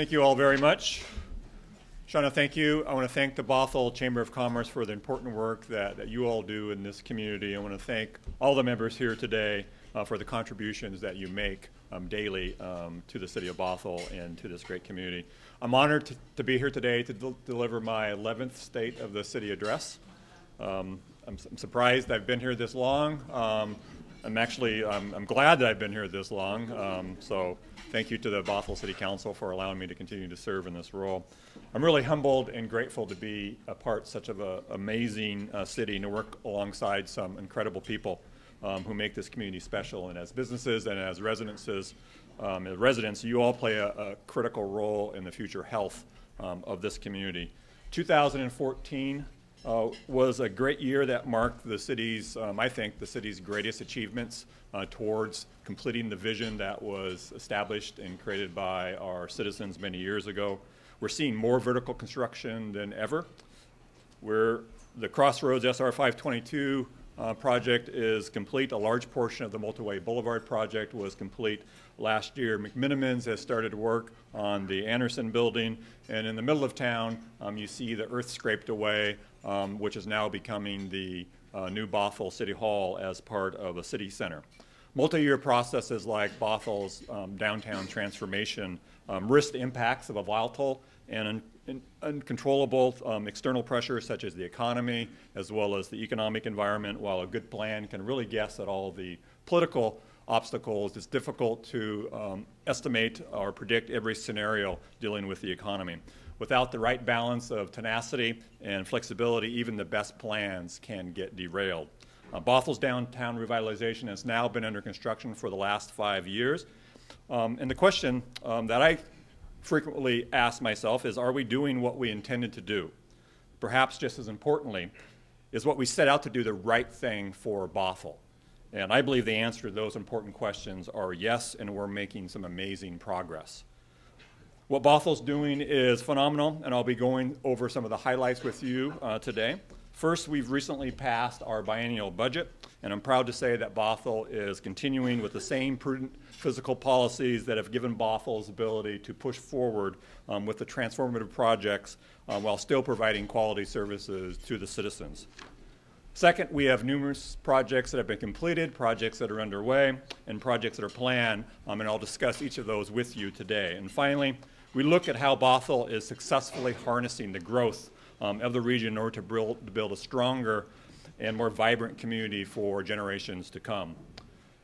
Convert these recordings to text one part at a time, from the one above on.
Thank you all very much. Shauna, thank you. I want to thank the Bothell Chamber of Commerce for the important work that you all do in this community. I want to thank all the members here today for the contributions that you make daily to the city of Bothell and to this great community. I'm honored to be here today to deliver my 11th State of the City address. I'm surprised I've been here this long. I'm glad that I've been here this long. So thank you to the Bothell City Council for allowing me to continue to serve in this role. I'm really humbled and grateful to be a part of such of an amazing city and to work alongside some incredible people who make this community special. And as businesses and as residents, you all play a critical role in the future health of this community. 2014 was a great year that marked the city's, I think, the city's greatest achievements towards completing the vision that was established and created by our citizens many years ago. We're seeing more vertical construction than ever. The Crossroads SR 522 project is complete. A large portion of the Multi-Way Boulevard project was complete last year. McMinimans has started work on the Anderson building, and in the middle of town, you see the earth scraped away, which is now becoming the new Bothell City Hall as part of a city center. Multi-year processes like Bothell's downtown transformation risk the impacts of a volatile and uncontrollable external pressures such as the economy as well as the economic environment. While a good plan can really guess at all the political obstacles, it's difficult to estimate or predict every scenario dealing with the economy. Without the right balance of tenacity and flexibility, even the best plans can get derailed. Bothell's downtown revitalization has now been under construction for the last 5 years. And the question that I frequently ask myself is, are we doing what we intended to do? Perhaps just as importantly, is what we set out to do the right thing for Bothell? And I believe the answer to those important questions are yes, and we're making some amazing progress. What Bothell's doing is phenomenal, and I'll be going over some of the highlights with you today. First, we've recently passed our biennial budget, and I'm proud to say that Bothell is continuing with the same prudent fiscal policies that have given Bothell's ability to push forward with the transformative projects while still providing quality services to the citizens. Second, we have numerous projects that have been completed, projects that are underway, and projects that are planned, and I'll discuss each of those with you today. And finally, we look at how Bothell is successfully harnessing the growth of the region in order to build a stronger and more vibrant community for generations to come.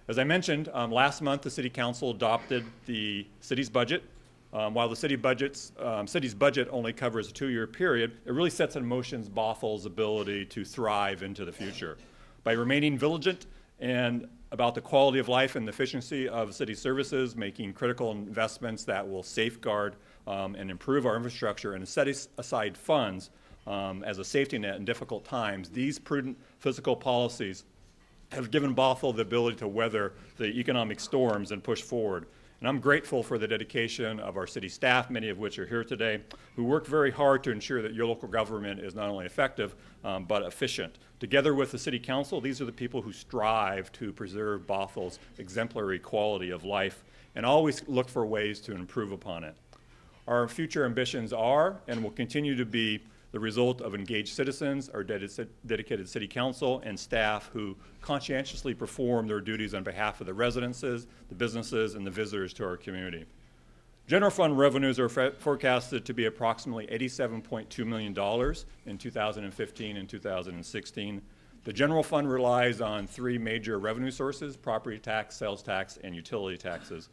As I mentioned, last month the City Council adopted the city's budget. While the city's budget only covers a 2-year period, it really sets in motion Bothell's ability to thrive into the future. By remaining vigilant and about the quality of life and the efficiency of city services, making critical investments that will safeguard and improve our infrastructure and set aside funds as a safety net in difficult times, these prudent fiscal policies have given Bothell the ability to weather the economic storms and push forward. And I'm grateful for the dedication of our city staff, many of which are here today, who work very hard to ensure that your local government is not only effective, but efficient. Together with the City Council, these are the people who strive to preserve Bothell's exemplary quality of life and always look for ways to improve upon it. Our future ambitions are and will continue to be the result of engaged citizens, our dedicated City Council, and staff who conscientiously perform their duties on behalf of the residences, the businesses, and the visitors to our community. General fund revenues are forecasted to be approximately $87.2 million in 2015 and 2016. The general fund relies on 3 major revenue sources: property tax, sales tax, and utility taxes.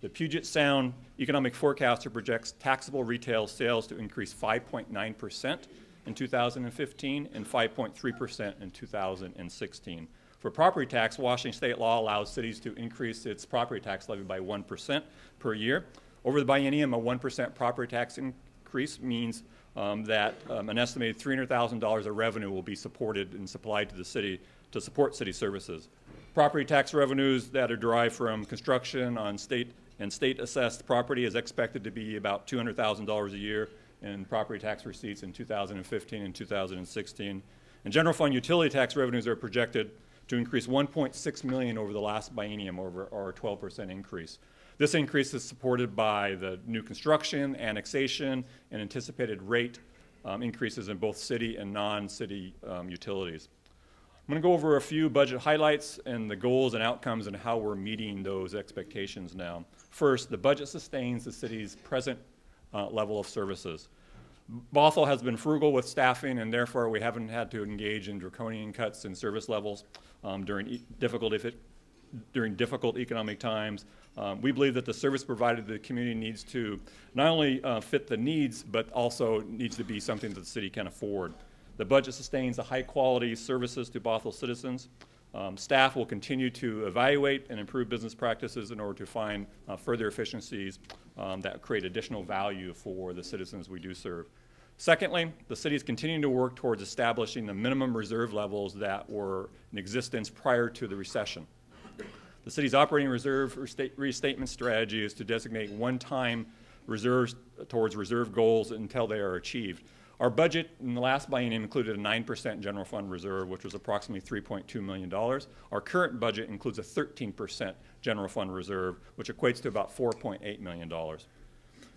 The Puget Sound economic forecaster projects taxable retail sales to increase 5.9% in 2015 and 5.3% in 2016. For property tax, Washington state law allows cities to increase its property tax levy by 1% per year. Over the biennium, a 1% property tax increase means that an estimated $300,000 of revenue will be supported and supplied to the city to support city services. Property tax revenues that are derived from construction on state-assessed property is expected to be about $200,000 a year in property tax receipts in 2015 and 2016. And general fund utility tax revenues are projected to increase $1.6 million over the last biennium, or a 12% increase. This increase is supported by the new construction, annexation, and anticipated rate increases in both city and non-city utilities. I'm going to go over a few budget highlights and the goals and outcomes and how we're meeting those expectations now. First, the budget sustains the city's present level of services. Bothell has been frugal with staffing, and therefore we haven't had to engage in draconian cuts in service levels during difficult economic times. We believe that the service provided to the community needs to not only fit the needs, but also needs to be something that the city can afford. The budget sustains the high-quality services to Bothell citizens. Staff will continue to evaluate and improve business practices in order to find further efficiencies that create additional value for the citizens we do serve. Secondly, the city is continuing to work towards establishing the minimum reserve levels that were in existence prior to the recession. The city's operating reserve restatement strategy is to designate one-time reserves towards reserve goals until they are achieved. Our budget in the last biennium included a 9% general fund reserve, which was approximately $3.2 million. Our current budget includes a 13% general fund reserve, which equates to about $4.8 million.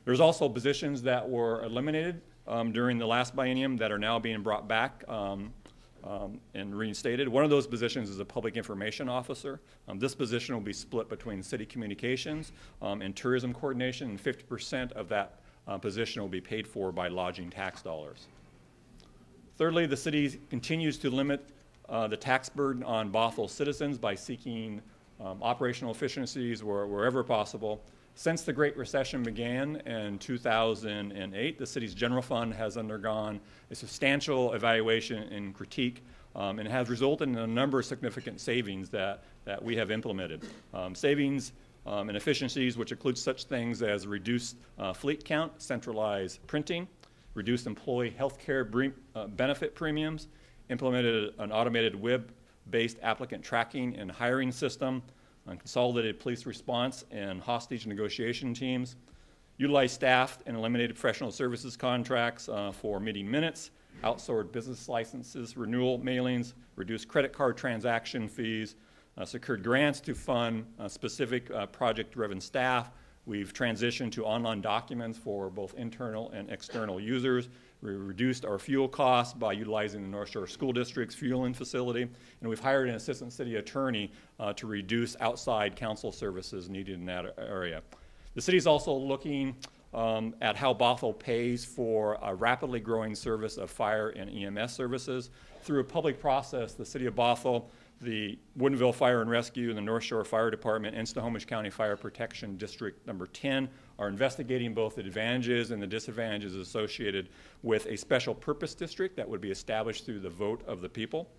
There's also positions that were eliminated during the last biennium that are now being brought back and reinstated. One of those positions is a public information officer. This position will be split between city communications and tourism coordination, and 50% of that position will be paid for by lodging tax dollars. Thirdly, the city continues to limit the tax burden on Bothell citizens by seeking operational efficiencies wherever possible. Since the Great Recession began in 2008, the city's general fund has undergone a substantial evaluation and critique, and has resulted in a number of significant savings that we have implemented. Savings and efficiencies, which include such things as reduced fleet count, centralized printing, reduced employee health care benefit premiums, implemented an automated web-based applicant tracking and hiring system, consolidated police response and hostage negotiation teams, utilized staff and eliminated professional services contracts for meeting minutes, outsourced business licenses, renewal mailings, reduced credit card transaction fees, secured grants to fund specific project-driven staff. We've transitioned to online documents for both internal and external users. We reduced our fuel costs by utilizing the North Shore School District's fueling facility, and we've hired an assistant city attorney to reduce outside counsel services needed in that area. The city is also looking at how Bothell pays for a rapidly growing service of fire and EMS services. Through a public process, the city of Bothell, the Woodinville Fire and Rescue, and the North Shore Fire Department, and Snohomish County Fire Protection District number 10 are investigating both the advantages and the disadvantages associated with a special purpose district that would be established through the vote of the people.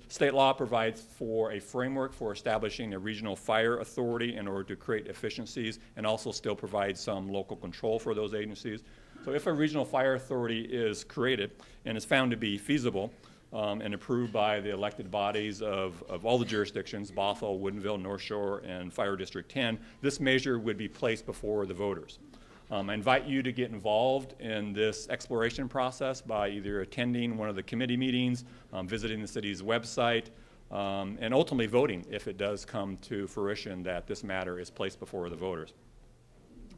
State law provides for a framework for establishing a regional fire authority in order to create efficiencies and also still provide some local control for those agencies. So if a regional fire authority is created and is found to be feasible, and approved by the elected bodies of all the jurisdictions, Bothell, Woodinville, North Shore, and Fire District 10, this measure would be placed before the voters. I invite you to get involved in this exploration process by either attending one of the committee meetings, visiting the city's website, and ultimately voting if it does come to fruition that this matter is placed before the voters.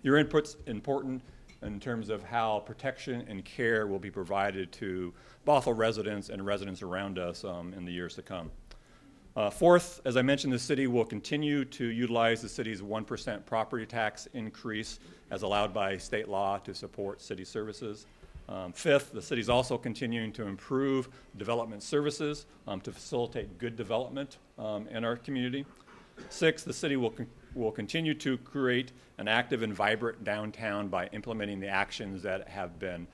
Your input's important in terms of how protection and care will be provided to Bothell residents and residents around us in the years to come. Fourth, as I mentioned, the city will continue to utilize the city's 1% property tax increase as allowed by state law to support city services. Fifth, the city is also continuing to improve development services to facilitate good development in our community. Sixth, the city will continue to create an active and vibrant downtown by implementing the actions that have been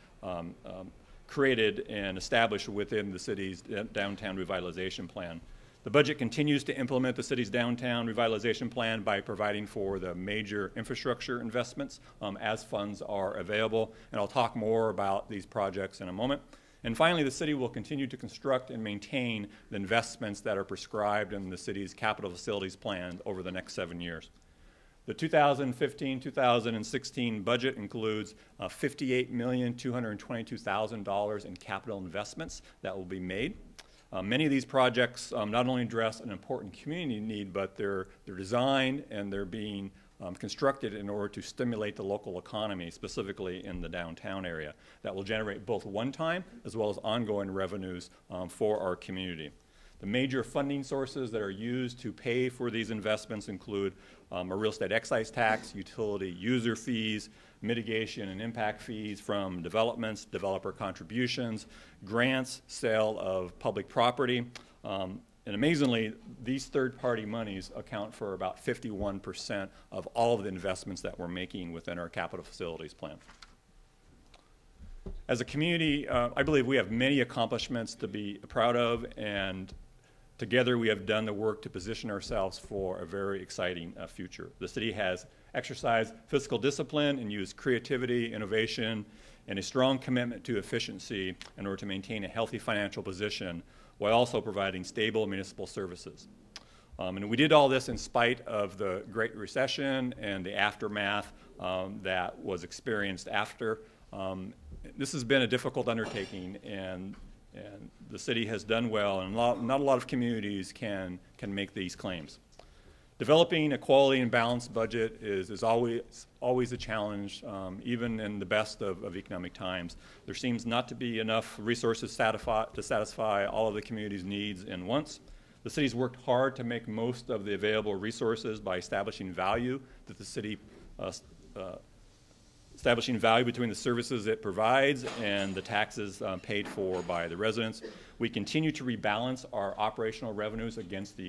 created and established within the city's downtown revitalization plan. The budget continues to implement the city's downtown revitalization plan by providing for the major infrastructure investments as funds are available, and I'll talk more about these projects in a moment. And finally, the city will continue to construct and maintain the investments that are prescribed in the city's capital facilities plan over the next 7 years. The 2015-2016 budget includes $58,222,000 in capital investments that will be made. Many of these projects not only address an important community need, but they're designed and they're being constructed in order to stimulate the local economy, specifically in the downtown area, that will generate both one-time as well as ongoing revenues for our community. The major funding sources that are used to pay for these investments include a real estate excise tax, utility user fees, mitigation and impact fees from developments, developer contributions, grants, sale of public property. And amazingly, these third-party monies account for about 51% of all of the investments that we're making within our capital facilities plan. As a community, I believe we have many accomplishments to be proud of, and together we have done the work to position ourselves for a very exciting future. The city has exercised fiscal discipline and used creativity, innovation, and a strong commitment to efficiency in order to maintain a healthy financial position while also providing stable municipal services. And we did all this in spite of the Great Recession and the aftermath that was experienced after. This has been a difficult undertaking, and the city has done well, and not a lot of communities can make these claims. Developing a quality and balanced budget is always a challenge, even in the best of economic times. There seems not to be enough resources to satisfy all of the community's needs and wants. The city's worked hard to make most of the available resources by establishing value that the city establishing value between the services it provides and the taxes paid for by the residents. We continue to rebalance our operational revenues against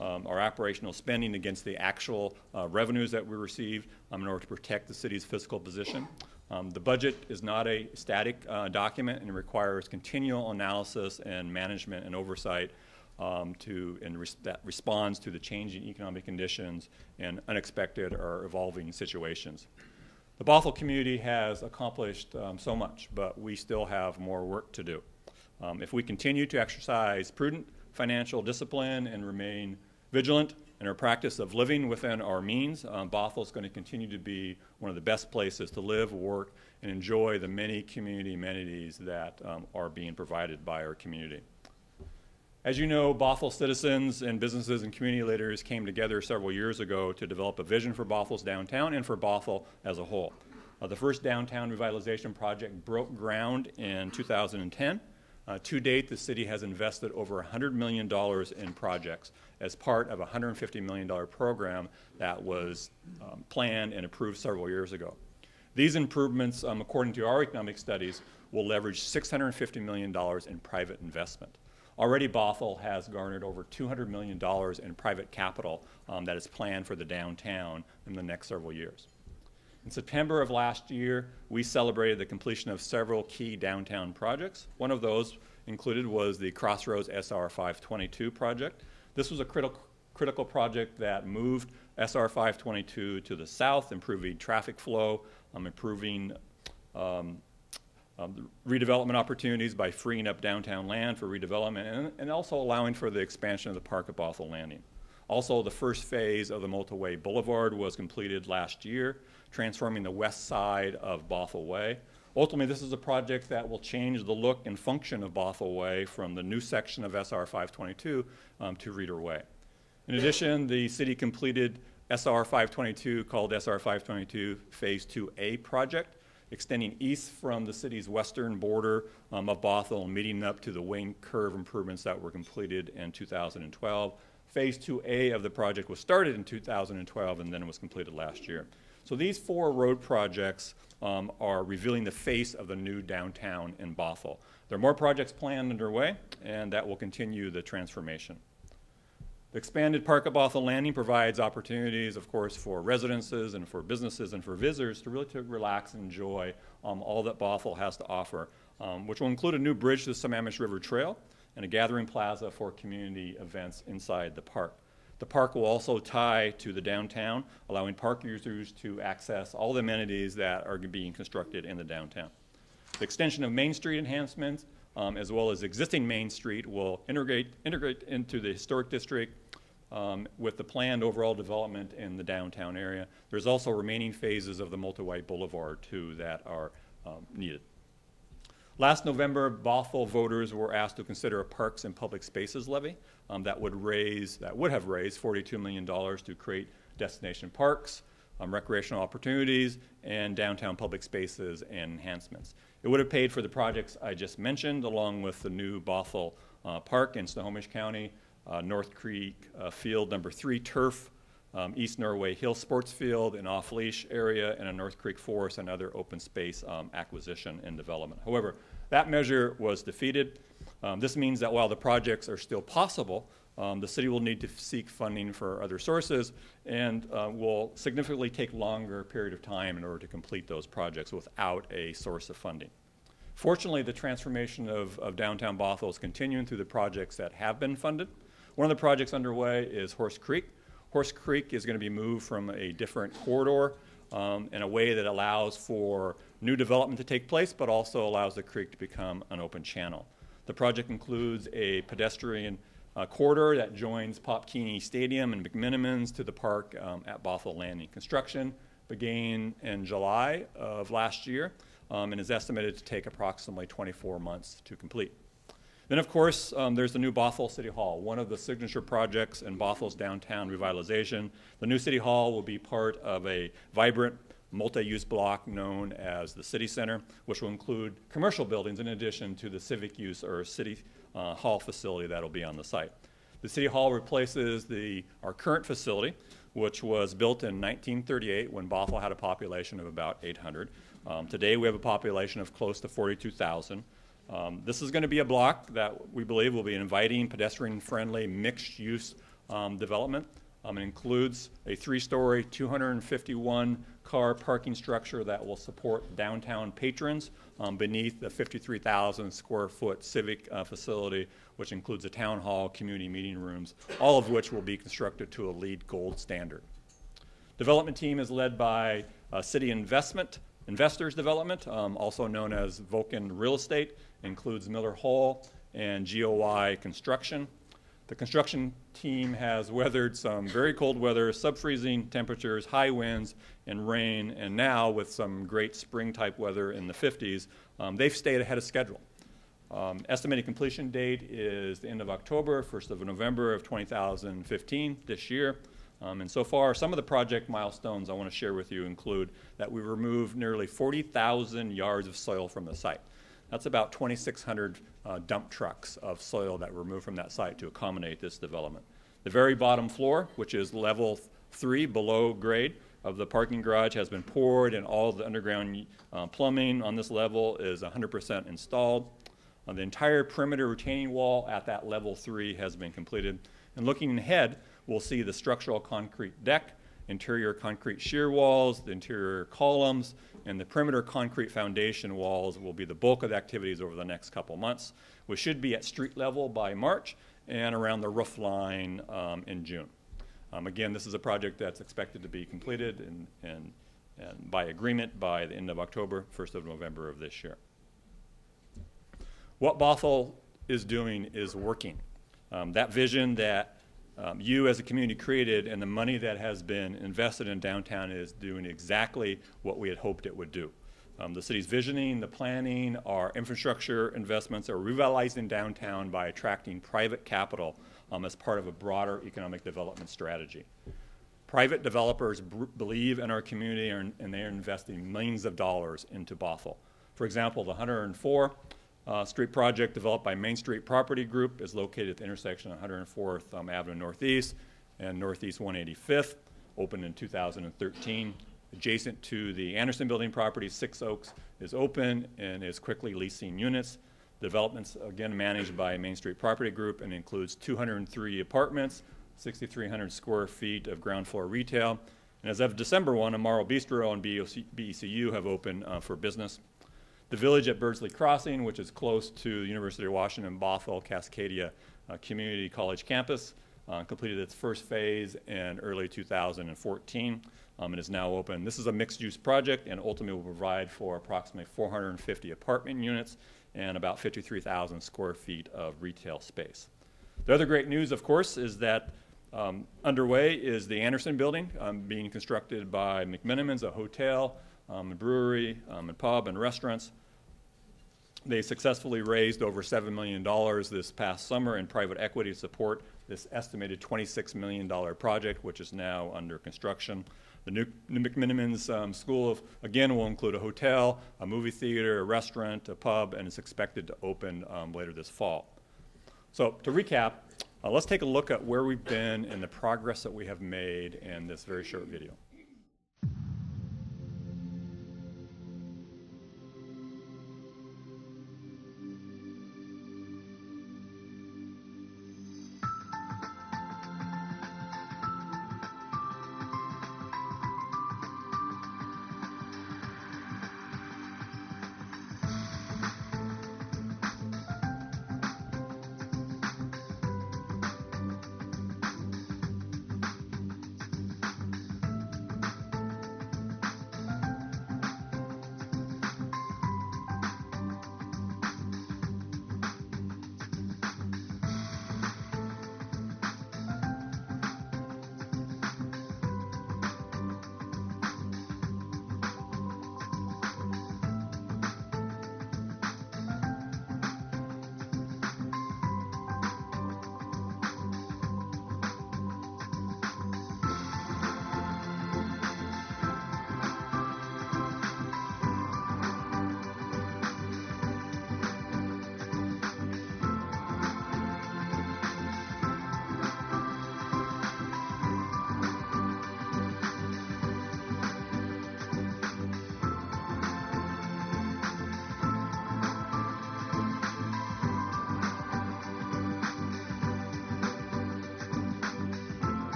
our operational spending against the actual revenues that we received in order to protect the city's fiscal position. The budget is not a static document, and it requires continual analysis and management and oversight that responds to the changing economic conditions and unexpected or evolving situations. The Bothell community has accomplished so much, but we still have more work to do. If we continue to exercise prudent financial discipline and remain vigilant in our practice of living within our means, Bothell is going to continue to be one of the best places to live, work, and enjoy the many community amenities that are being provided by our community. As you know, Bothell citizens and businesses and community leaders came together several years ago to develop a vision for Bothell's downtown and for Bothell as a whole. The first downtown revitalization project broke ground in 2010. To date, the city has invested over $100 million in projects as part of a $150 million program that was planned and approved several years ago. These improvements, according to our economic studies, will leverage $650 million in private investment. Already, Bothell has garnered over $200 million in private capital that is planned for the downtown in the next several years. In September of last year, we celebrated the completion of several key downtown projects. One of those included was the Crossroads SR 522 project. This was a critical project that moved SR 522 to the south, improving traffic flow, improving redevelopment opportunities by freeing up downtown land for redevelopment, and also allowing for the expansion of the Park at Bothell Landing. Also, the first phase of the Multiway Boulevard was completed last year, transforming the west side of Bothell Way. Ultimately, this is a project that will change the look and function of Bothell Way from the new section of SR 522 to Reeder Way. In addition, the city completed SR 522, called SR 522 Phase 2A project, extending east from the city's western border of Bothell and meeting up to the wing curve improvements that were completed in 2012. Phase 2A of the project was started in 2012 and then was completed last year. So these four road projects are revealing the face of the new downtown in Bothell. There are more projects planned underway, and that will continue the transformation. The expanded Park at Bothell Landing provides opportunities, of course, for residences and for businesses and for visitors to really relax and enjoy all that Bothell has to offer, which will include a new bridge to the Sammamish River Trail and a gathering plaza for community events inside the park. The park will also tie to the downtown, allowing park users to access all the amenities that are being constructed in the downtown. The extension of Main Street enhancements, as well as existing Main Street, will integrate into the historic district with the planned overall development in the downtown area. There's also remaining phases of the Multiway Boulevard, too, that are needed. Last November, Bothell voters were asked to consider a parks and public spaces levy that would have raised $42 million to create destination parks, recreational opportunities, and downtown public spaces and enhancements. It would have paid for the projects I just mentioned, along with the new Bothell Park in Snohomish County, North Creek Field number 3 turf, East Norway Hill Sports Field, an off-leash area, and a North Creek Forest and other open space acquisition and development. However, that measure was defeated. This means that while the projects are still possible, the city will need to seek funding for other sources and will significantly take longer period of time in order to complete those projects without a source of funding. Fortunately, the transformation of downtown Bothell is continuing through the projects that have been funded. One of the projects underway is Horse Creek. Horse Creek is going to be moved from a different corridor in a way that allows for new development to take place, but also allows the creek to become an open channel. The project includes a pedestrian corridor that joins Popkini Stadium and McMinimans to the park at Bothell Landing. Construction began in July of last year and is estimated to take approximately 24 months to complete. Then, of course, there's the new Bothell City Hall, one of the signature projects in Bothell's downtown revitalization. The new City Hall will be part of a vibrant multi-use block known as the City Center, which will include commercial buildings in addition to the civic use or City Hall facility that will be on the site. The City Hall replaces our current facility, which was built in 1938 when Bothell had a population of about 800. Today we have a population of close to 42,000. This is going to be a block that we believe will be an inviting, pedestrian-friendly, mixed-use development. It includes a 3-story, 251-car parking structure that will support downtown patrons beneath the 53,000-square-foot civic facility, which includes a town hall, community meeting rooms, all of which will be constructed to a LEED Gold standard. Development team is led by City Investors Development, also known as Vulcan Real Estate, includes Miller Hall and GOI Construction. The construction team has weathered some very cold weather, sub-freezing temperatures, high winds, and rain, and now with some great spring-type weather in the 50s, they've stayed ahead of schedule. Estimated completion date is the end of October, 1st of November of 2015, this year. And so far, some of the project milestones I want to share with you include that we removed nearly 40,000 yards of soil from the site. That's about 2,600 dump trucks of soil that were removed from that site to accommodate this development. The very bottom floor, which is level 3 below grade of the parking garage, has been poured, and all the underground plumbing on this level is 100% installed. The entire perimeter retaining wall at that level 3 has been completed. And looking ahead, we'll see the structural concrete deck, interior concrete shear walls, the interior columns, and the perimeter concrete foundation walls will be the bulk of the activities over the next couple months. We should be at street level by March and around the roof line in June. Again, this is a project that's expected to be completed and by agreement by the end of October, 1st of November of this year. What Bothell is doing is working. That vision that you as a community created and the money that has been invested in downtown is doing exactly what we had hoped it would do. The city's visioning, the planning, our infrastructure investments are revitalizing downtown by attracting private capital as part of a broader economic development strategy. Private developers believe in our community and they are investing millions of dollars into Bothell. For example, the 104 Street project developed by Main Street Property Group is located at the intersection of 104th Avenue Northeast and Northeast 185th, opened in 2013. Adjacent to the Anderson Building property, 6 Oaks is open and is quickly leasing units. Developments, again, managed by Main Street Property Group and includes 203 apartments, 6,300 square feet of ground floor retail. And as of December 1, Amaro Bistro and BECU have opened for business. The village at Birdsley Crossing, which is close to the University of Washington Bothell Cascadia Community College campus, completed its first phase in early 2014 and is now open. This is a mixed-use project and ultimately will provide for approximately 450 apartment units and about 53,000 square feet of retail space. The other great news, of course, is that underway is the Anderson Building being constructed by McMinimans, a hotel, a brewery, and pub and restaurants. They successfully raised over $7 million this past summer in private equity to support this estimated $26 million project, which is now under construction. The new McMinimans School, again, will include a hotel, a movie theater, a restaurant, a pub, and is expected to open later this fall. So to recap, let's take a look at where we've been and the progress that we have made in this very short video.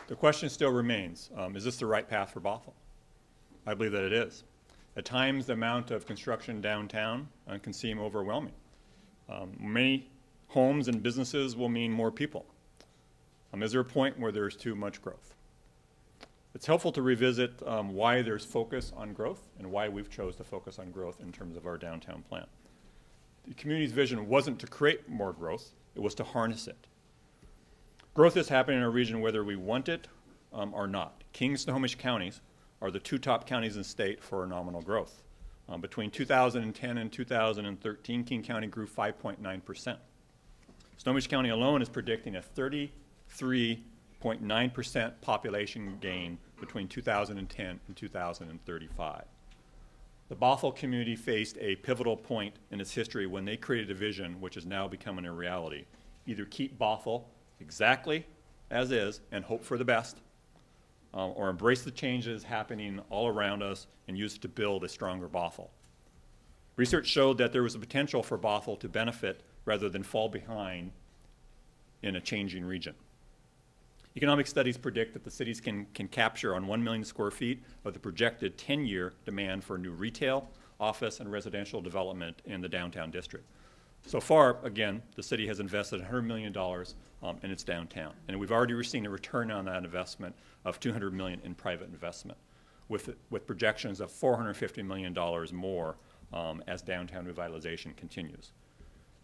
The question still remains, is this the right path for Bothell? I believe that it is. At times, the amount of construction downtown can seem overwhelming. Many homes and businesses will mean more people. Is there a point where there's too much growth? It's helpful to revisit why there's focus on growth and why we've chose to focus on growth in terms of our downtown plan. The community's vision wasn't to create more growth, it was to harness it. Growth is happening in our region whether we want it or not. King and Snohomish counties are the two top counties in the state for nominal growth. Between 2010 and 2013, King County grew 5.9%. Snohomish County alone is predicting a 33.9% population gain between 2010 and 2035. The Bothell community faced a pivotal point in its history when they created a vision which is now becoming a reality. Either keep Bothell exactly as is and hope for the best, or embrace the changes happening all around us and use it to build a stronger Bothell. Research showed that there was a potential for Bothell to benefit rather than fall behind in a changing region. Economic studies predict that the cities can capture on 1 million square feet of the projected 10-year demand for new retail, office, and residential development in the downtown district. So far, again, the city has invested $100 million in its downtown, and we've already seen a return on that investment of $200 million in private investment, with projections of $450 million more as downtown revitalization continues.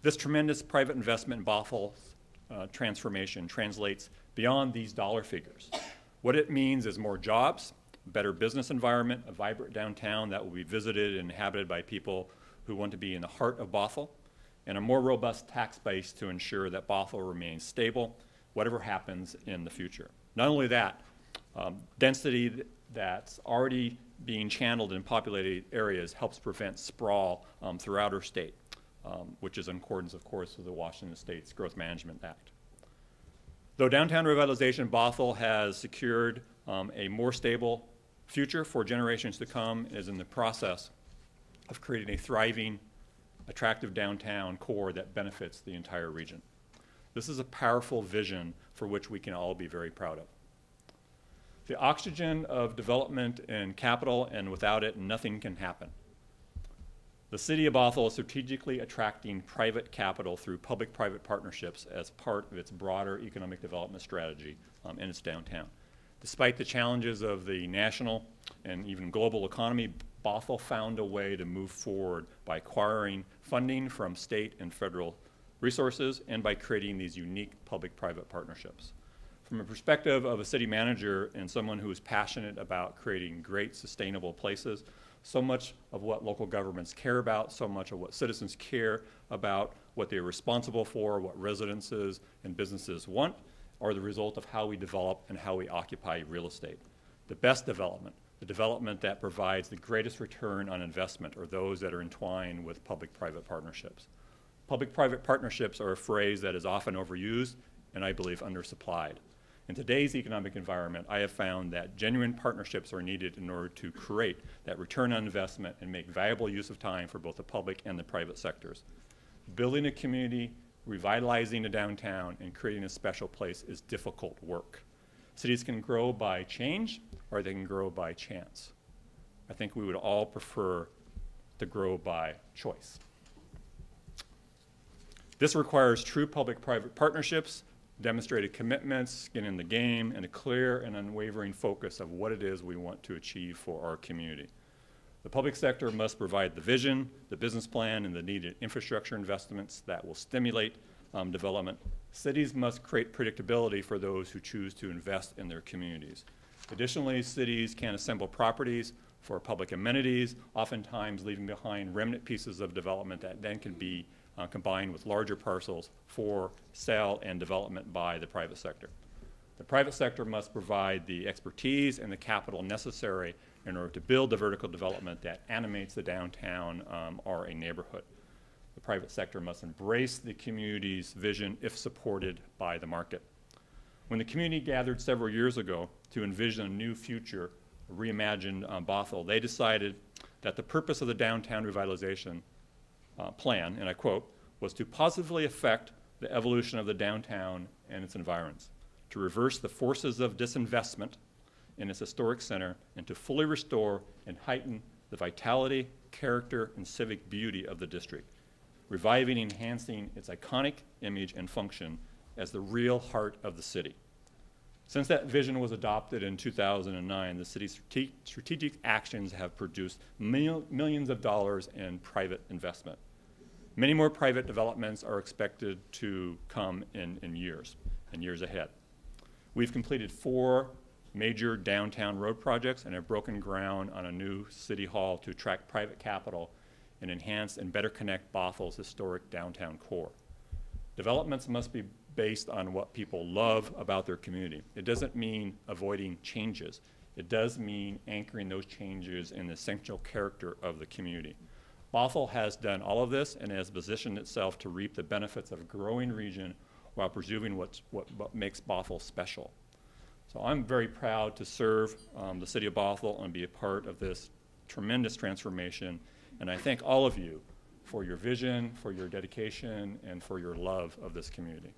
This tremendous private investment in Bothell's transformation translates beyond these dollar figures. What it means is more jobs, a better business environment, a vibrant downtown that will be visited and inhabited by people who want to be in the heart of Bothell, and a more robust tax base to ensure that Bothell remains stable, whatever happens in the future. Not only that, density that's already being channeled in populated areas helps prevent sprawl throughout our state, which is in accordance, of course, with the Washington State's Growth Management Act. Though downtown revitalization, Bothell has secured a more stable future for generations to come, and is in the process of creating a thriving, attractive downtown core that benefits the entire region. This is a powerful vision for which we can all be very proud of. The oxygen of development and capital, and without it, nothing can happen. The city of Bothell is strategically attracting private capital through public-private partnerships as part of its broader economic development strategy in its downtown. Despite the challenges of the national and even global economy, Bothell found a way to move forward by acquiring funding from state and federal resources and by creating these unique public-private partnerships. From a perspective of a city manager and someone who is passionate about creating great, sustainable places, so much of what local governments care about, so much of what citizens care about, what they're responsible for, what residences and businesses want, are the result of how we develop and how we occupy real estate. The best development, the development that provides the greatest return on investment, are those that are entwined with public-private partnerships. Public-private partnerships are a phrase that is often overused and I believe undersupplied. In today's economic environment, I have found that genuine partnerships are needed in order to create that return on investment and make valuable use of time for both the public and the private sectors. Building a community, revitalizing a downtown, and creating a special place is difficult work. Cities can grow by change, or they can grow by chance. I think we would all prefer to grow by choice. This requires true public-private partnerships, demonstrated commitments, skin in the game, and a clear and unwavering focus of what it is we want to achieve for our community. The public sector must provide the vision, the business plan, and the needed infrastructure investments that will stimulate development. Cities must create predictability for those who choose to invest in their communities. Additionally, cities can assemble properties for public amenities, oftentimes leaving behind remnant pieces of development that then can be combined with larger parcels for sale and development by the private sector. The private sector must provide the expertise and the capital necessary in order to build the vertical development that animates the downtown or a neighborhood. The private sector must embrace the community's vision if supported by the market. When the community gathered several years ago to envision a new future, a reimagined Bothell, they decided that the purpose of the downtown revitalization plan, and I quote, was to positively affect the evolution of the downtown and its environs, to reverse the forces of disinvestment in its historic center, and to fully restore and heighten the vitality, character, and civic beauty of the district, reviving and enhancing its iconic image and function as the real heart of the city. Since that vision was adopted in 2009, the city's strategic actions have produced millions of dollars in private investment. Many more private developments are expected to come in years and years ahead. We've completed 4 major downtown road projects and have broken ground on a new city hall to attract private capital and enhance and better connect Bothell's historic downtown core. Developments must be based on what people love about their community. It doesn't mean avoiding changes. It does mean anchoring those changes in the essential character of the community. Bothell has done all of this and has positioned itself to reap the benefits of a growing region while preserving what makes Bothell special. So I'm very proud to serve the city of Bothell and be a part of this tremendous transformation, and I thank all of you for your vision, for your dedication, and for your love of this community.